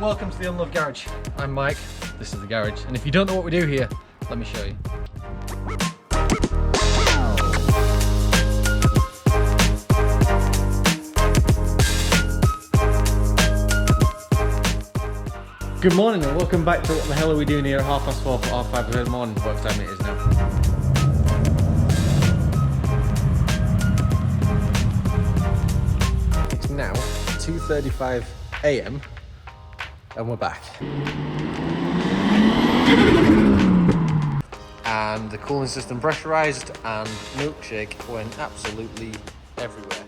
welcome to the Unloved Garage. I'm Mike, this is the garage, and if you don't know what we do here, let me show you. Good morning and welcome back to what the hell are we doing here at 4:30 for our 5 in the morning, what time it is now. It's now 2:35 AM and we're back. And the cooling system pressurized and milkshake went absolutely everywhere.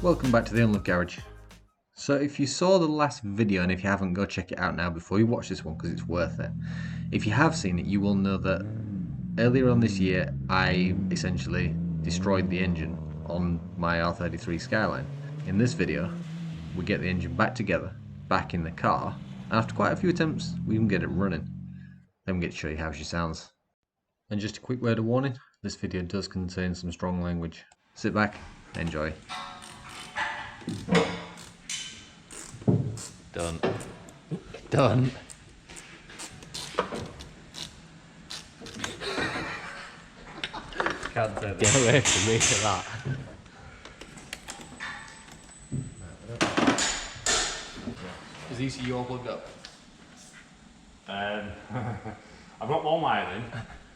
Welcome back to the Unloved Garage. So if you saw the last video, and if you haven't, go check it out now before you watch this one because it's worth it. If you have seen it, you will know that earlier on this year I essentially destroyed the engine on my R33 Skyline. In this video we get the engine back together, back in the car, and after quite a few attempts we can get it running. Then we get to show you how she sounds. And just a quick word of warning, this video does contain some strong language. Sit back, enjoy. Done. Done. Can't say that. Get away from me for that. Is the ECU all plugged up? I've got one wire in.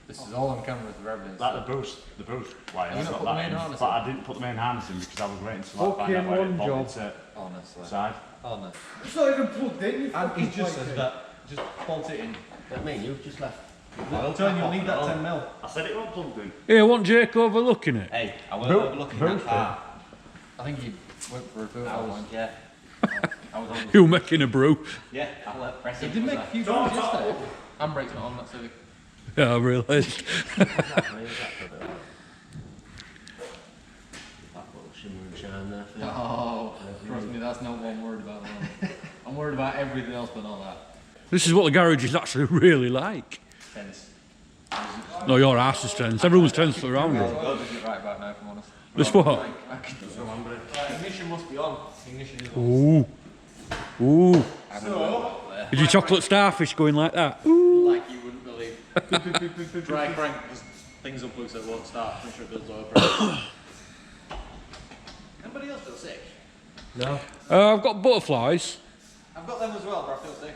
This is all on camera for evidence. Like the boost wire. Have you not put the main harness but in? I didn't put the main harness in because I was waiting to find out Fucking where it one popped job. into Honestly. side. Honestly. It's not even plugged in, you And fucking he's just plug said it. that. Just bolt it in. I mean, you've just left. I'll tell you, you'll need that 10mm. I said it wasn't plugged in. Hey, I want Jake overlooking it. Hey, I weren't overlooking that car. I think he went for a boot. I was, yeah. I was on. You were making a brew. Yeah, I let press He it. did make a few times yesterday. Handbrake's not on that Civic. Yeah, I realised. That little shimmer and shine there for you. Oh, trust me, that's not what I'm worried about. I'm worried about everything else but not that. This is what the garage is actually really like. Tense. No, your ass is tense. Everyone's tense around Well, it. this is right about now, if I'm honest. This what? I can do some ignition must be on. Ignition is on. Ooh. Ooh. So, Is your chocolate starfish going like that? Ooh. like you wouldn't believe. Dry crank, just things up loose that won't start. Make sure it builds oil pressure. Anybody else feel sick? No. I've got butterflies. I've got them as well, but I feel sick.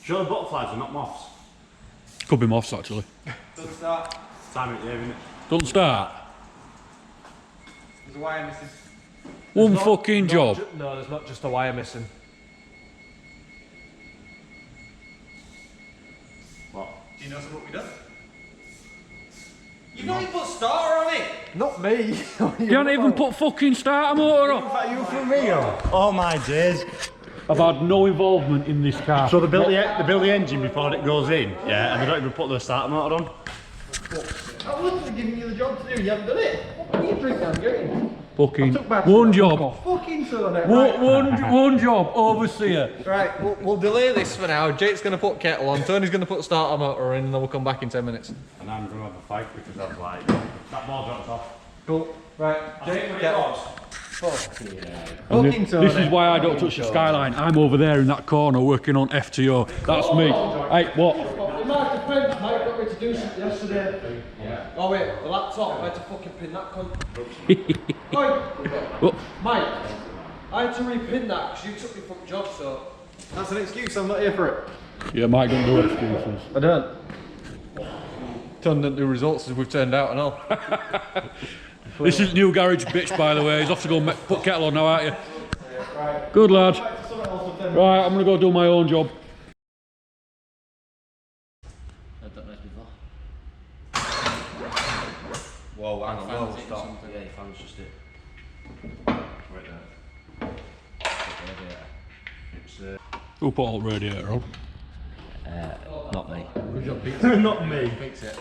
Sure, the butterflies are not moths. Could be moths actually. Doesn't start. Time it there, isn't it? Don't start. There's a wire missing. One fucking job. No, there's not just a wire missing. What? Do you know what we've done? You've not even put starter on it! Not me. You haven't even put fucking starter motor on. Are you from Rio? Oh my days. I've had no involvement in this car. So they built the engine before it goes in, yeah, and they don't even put the starter motor on. I wasn't giving you the job to do, you haven't done it. What are you drinking? I'm getting. Fucking one job. Fucking son it. One job, overseer. Right, we'll delay this for now. Jake's going to put kettle on, Tony's going to put starter motor in, and then we'll come back in 10 minutes. And I'm going to have a fight because I was like, that ball dropped off. Cool. Right, Jake, kettle. This is why I don't touch the Skyline. I'm over there in that corner working on FTO. That's me. Hey, what? My friend Mike got me to do something yesterday. Yeah. Oh wait, the laptop, I had to fucking pin that cunt. What? Mike, I had to repin that because you took me from job, so. That's an excuse, I'm not here for it. Yeah, Mike don't do excuses. I don't. Turned into results as we've turned out and all. This is new garage bitch, by the way. He's off to go put kettle on now, aren't you? Good lad. Right, I'm gonna go do my own job. Heard that noise before. Whoa, hang on, whoa, stop. Yeah, your fan's just it. Right there. Who put alt radiator on? Not me. Good job, Pete. Not me. Fix it.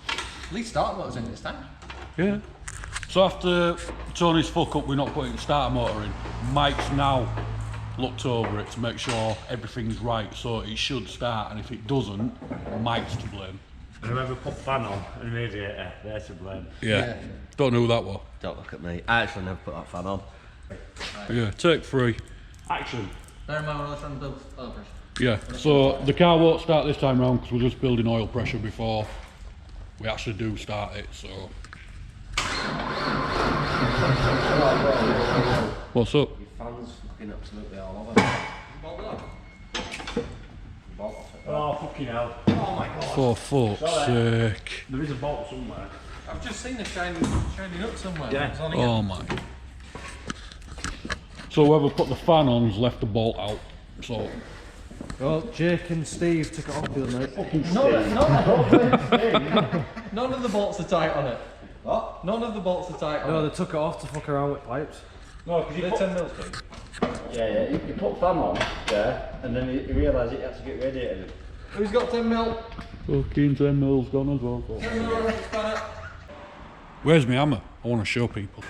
At least start motor's in this time. Yeah. So after Tony's fuck up, we're not putting the starter motor in. Mike's now looked over it to make sure everything's right, so it should start, and if it doesn't, Mike's to blame. And whoever put fan on and the radiator, they're to blame. Yeah. Don't know who that was. Don't look at me. I actually never put that fan on. Yeah, take 3. Action. Bear in mind we're trying to build oil pressure. Yeah, so the car won't start this time round because we're just building oil pressure before we actually do start it, so. What's up? Your fan's fucking absolutely all over. Bolt it off. Bolt off it. Oh, fucking hell. For fuck's sake. There is a bolt somewhere. I've just seen a shiny nut somewhere. Yeah. It's on here. Oh my. So whoever put the fan on's left the bolt out, so. Well, Jake and Steve took it off the other night. None of the bolts are tight on it. What? None of the bolts are tight on it. No, they took it off to fuck around with pipes. No, because you They're put 10 mils, Steve. Yeah, you put fan on there, and then you realise you have to get radiated. Who's got 10 mil? Fucking 10 mils gone as well. 10 mil on the spanner. Where's my hammer? I want to show people.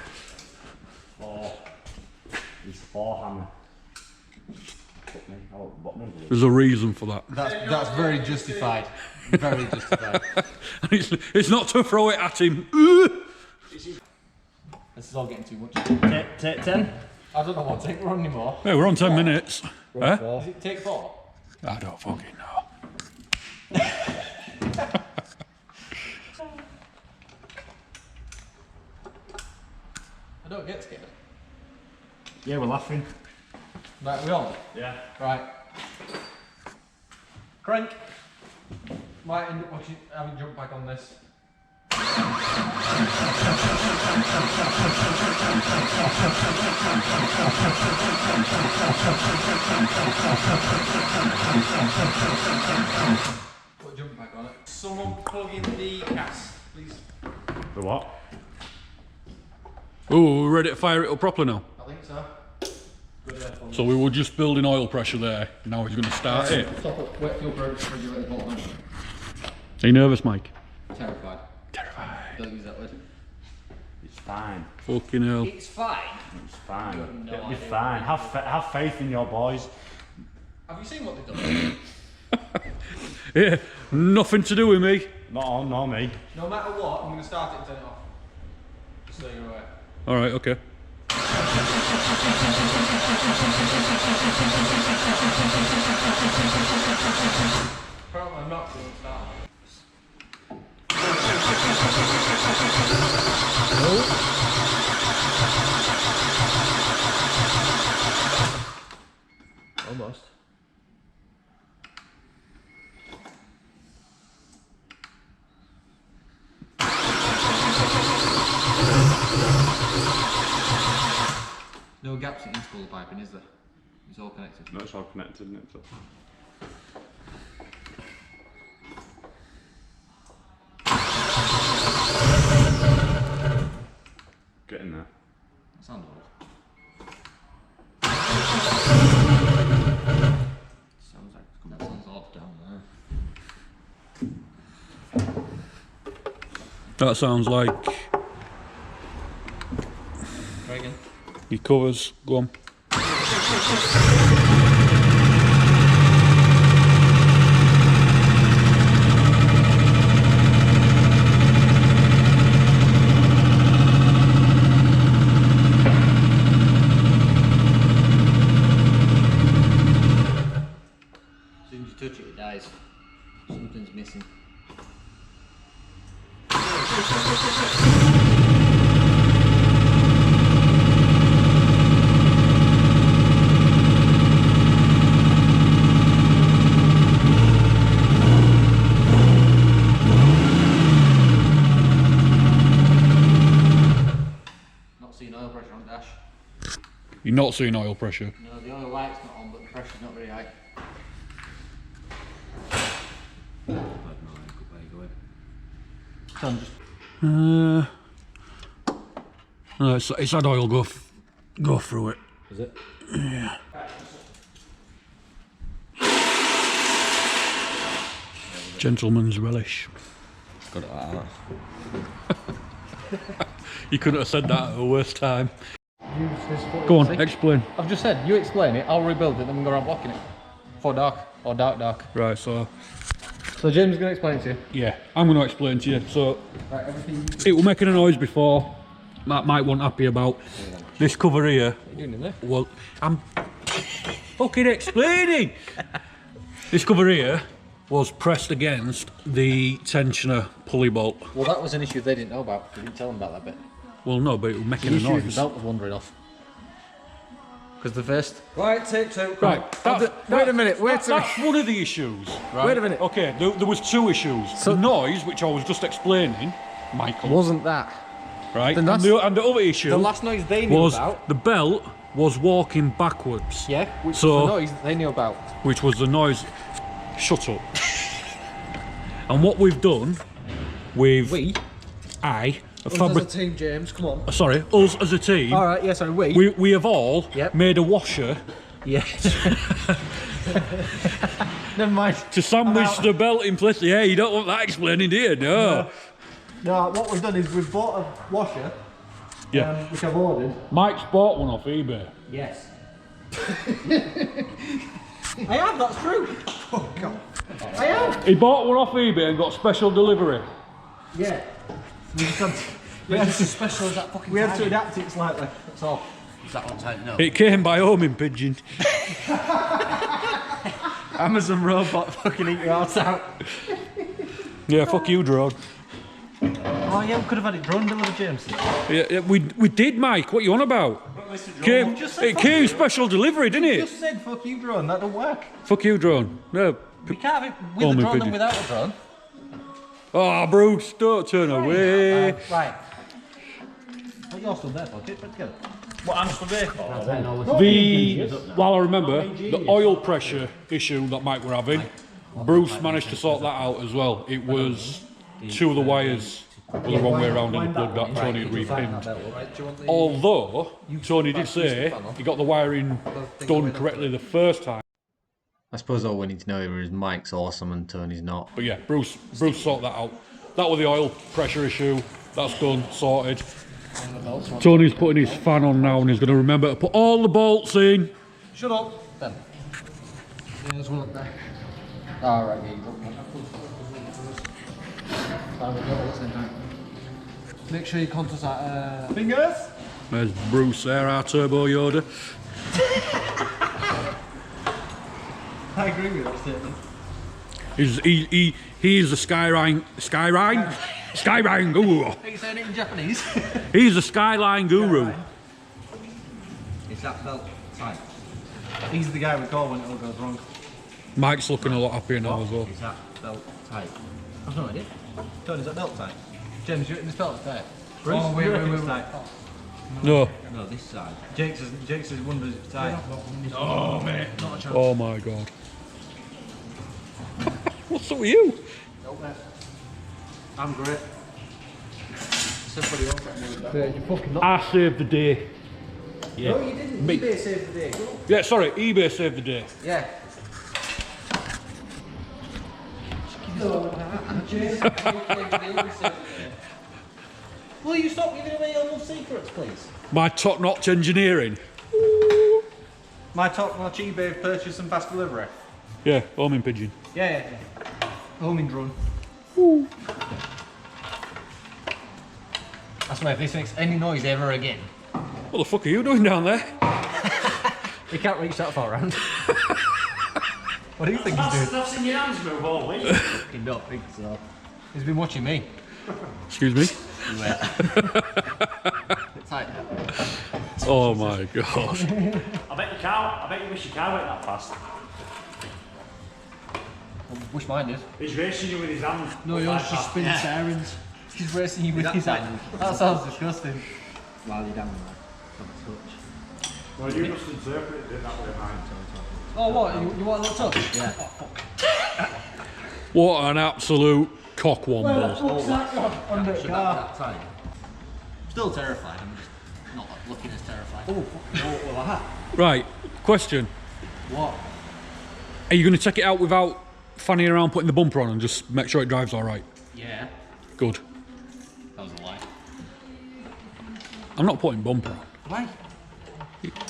4. It's 4 hammer. Fuck me. Oh, what number is it? There's a reason for that. That's very justified. Very justified. It's not to throw it at him. This is all getting too much. Take 10? I don't know what take we're on anymore. Hey, we're on 10 minutes. Huh? Is it take 4? I don't fucking know. I don't get scared. Yeah, we're laughing. Right, we on? Yeah. Right. Crank. Might end up watching, having jump back on this. Put jump back on it. Someone plug in the gas, please. The what? Oh, we're ready to fire it up properly now. I think so. Good earphone. So we were just building oil pressure there. Now he's going to start it. Stop it. Wet fuel regulator bolt on. Are you nervous, Mike? Terrified. Terrified. Don't use that word. It's fine. Fucking hell. It's fine. It's fine. No It'll be idea. fine. Have faith in your boys. Have you seen what they've done? Yeah, nothing to do with me. Not on, nor me. No matter what, I'm going to start it and turn it off. Just so you're aware. Alright, okay. Apparently I'm not going to start. Almost. No gaps in intercooler piping, is there? It's all connected. No, it's all connected, isn't it? So. Get in there. That sounds odd. Sounds like it's coming. That sounds odd down there. That sounds like Try again. he covers. Go on. As soon as you touch it, it dies. Something's missing. Not seeing oil pressure on dash. You're not seeing oil pressure. No, the oil light's not on, but the pressure's not very high. It's had oil go through it. Is it? Yeah. Gentleman's relish. Got it like that. You couldn't have said that at the worst time. Use this footage, Go on, see? explain. I've just said, you explain it, I'll rebuild it, then we go around blocking it. For dark, or dark. Right, so So James is going to explain it to you. yeah, I'm going to explain to you. So Right, everything it was making a noise before. Mike wasn't happy about this cover here. you're doing in there. Well, I'm fucking explaining. This cover here was pressed against the tensioner pulley bolt. Well, that was an issue they didn't know about. You didn't tell them about that bit. Well, no, but it was making The a issue is the noise. belt was wandering off. Because the first... Right, take two. Right, Wait a minute, wait a minute. That's one of the issues. Right? Wait a minute. Okay, there was two issues. So- the noise, which I was just explaining, Michael. Wasn't that? Right, Then and that's- the other issue The last noise they knew was about... the belt was walking backwards. Yeah, which So- was the noise that they knew about. Which was the noise. Shut up. And what we've done with We? a Us fabric. as a team, James, come on. Sorry, us as a team. Alright, yeah, sorry, We have all Yep. made a washer Yeah. Never mind. to sandwich the belt in place. Yeah, you don't want that explaining, do you? No. No, what we've done is we've bought a washer, Yeah. which I've ordered. Mike's bought one off eBay. Yes. I have, that's true. Oh, God. I have. He bought one off eBay and got special delivery. Yeah. We just had It's as special as that fucking we had to tiny. adapt it slightly, that's all. Is that what tighten up? It came by home in pigeon. Amazon robot fucking eat your heart out. Yeah, fuck you, drone. Oh yeah, we could have had it drone delivered, James. Yeah, we did, Mike. What you on about? Came, Just said it fuck came you. special delivery, didn't You it? just said fuck you drone, that don't work. Fuck you, drone. No. We can't have it with Home a in drone pigeon. and without a drone. Oh, Bruce, don't turn away. Right. Oh, you're still there, fuck it, let's go. What I'm still there for? While I remember, the oil pressure issue that Mike were having, Bruce managed to sort that out as well. It was two of the wires were the wrong way around in the plug that Tony had repinned. Although, Tony did say he got the wiring done correctly the first time. I suppose all we need to know here is Mike's awesome and Tony's not. But yeah, Bruce sorted that out. That was the oil pressure issue. That's done, sorted. Tony's putting his fan on now and he's going to remember to put all the bolts in. Shut up. Ben. Yeah, there's one up there. Alright, yeah, you got one. Make sure you contact that. Fingers? There's Bruce there, our Turbo Yoda. I agree with that statement. He is the Skyline guru. Are you saying it in Japanese? He's the Skyline guru. Is that belt tight? He's the guy we call when it all goes wrong. Mike's looking a lot happier now as well. Is that belt tight? I've no idea. Tony, is that belt tight? James, you reckon this belt's tight? Bruce, Oh, wait, you wait, reckon wait, it's wait. tight? No. No, this side. Jake's is wonders if it's tight. Oh my god. What's up with you? I'm great. Somebody else that knew that. Yeah, you fucking not. I saved the day. Yeah. No, you didn't. Me. eBay saved the day. Yeah, sorry, eBay saved the day. Yeah. Will you stop giving away your little secrets, please? My top-notch engineering. My top-notch eBay purchase and fast delivery. Yeah, home in pigeon. Yeah. Homing drone. I swear, if this makes any noise ever again, What the fuck are you doing down there? he can't reach that far around. What do you think he's doing? I've seen your hands move all week. Fucking don't think so. He's been watching me. Excuse me? It's tight. Oh my god. I bet you wish your car went that fast. I wish mine did. He's racing you with his hand. No, yours just spinning sirens. He's racing you with his hand. That sounds disgusting. While you're down there. Touch. Well, you must interpret it that way, mine. Oh, what? You want a little touch? Yeah. What an absolute cockwomble. Under the car. That tight. I'm still terrified. I'm just not looking as terrified. Oh, Right, question. What? Are you going to check it out without fanning around putting the bumper on and just make sure it drives alright? Yeah. Good. That was a lie. I'm not putting bumper on. Why?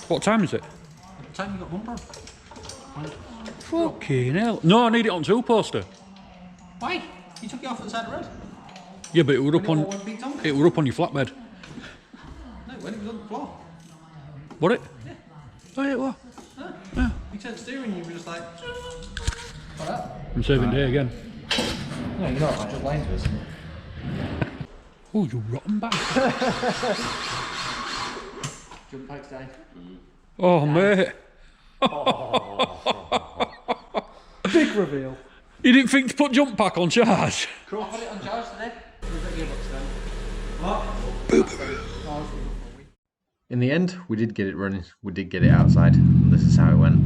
What time is it? What time you got bumper? Fucking hell. No, I need it on two-poster. Why? You took it off at the side of the road. Yeah, but it were up When on... it all went beat on it. It were up on your flatbed. No, when it was on the floor. What it? Yeah. Oh, yeah, it was. You turned steering, you were just like... What up? I'm saving day again. No, you're not, just lying to us. Oh, you rotten bastard. Jump packs down. Oh, mate. Big reveal. You didn't think to put jump pack on charge? Crow put it on charge today. In the end, we did get it running. We did get it outside. And this is how it went.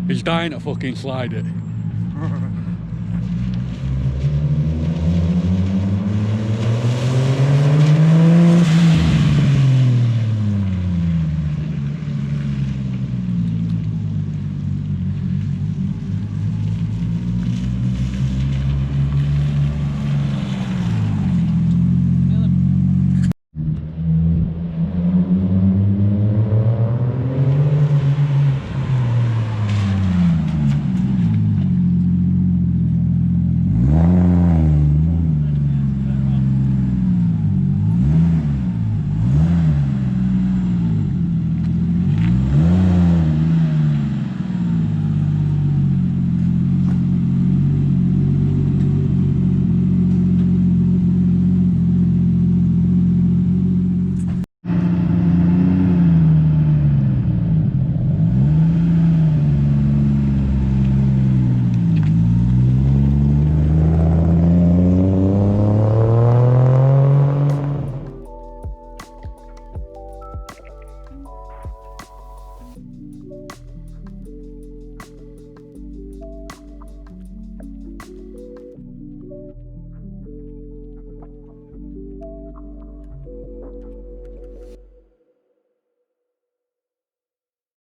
He's dying to fucking slide it.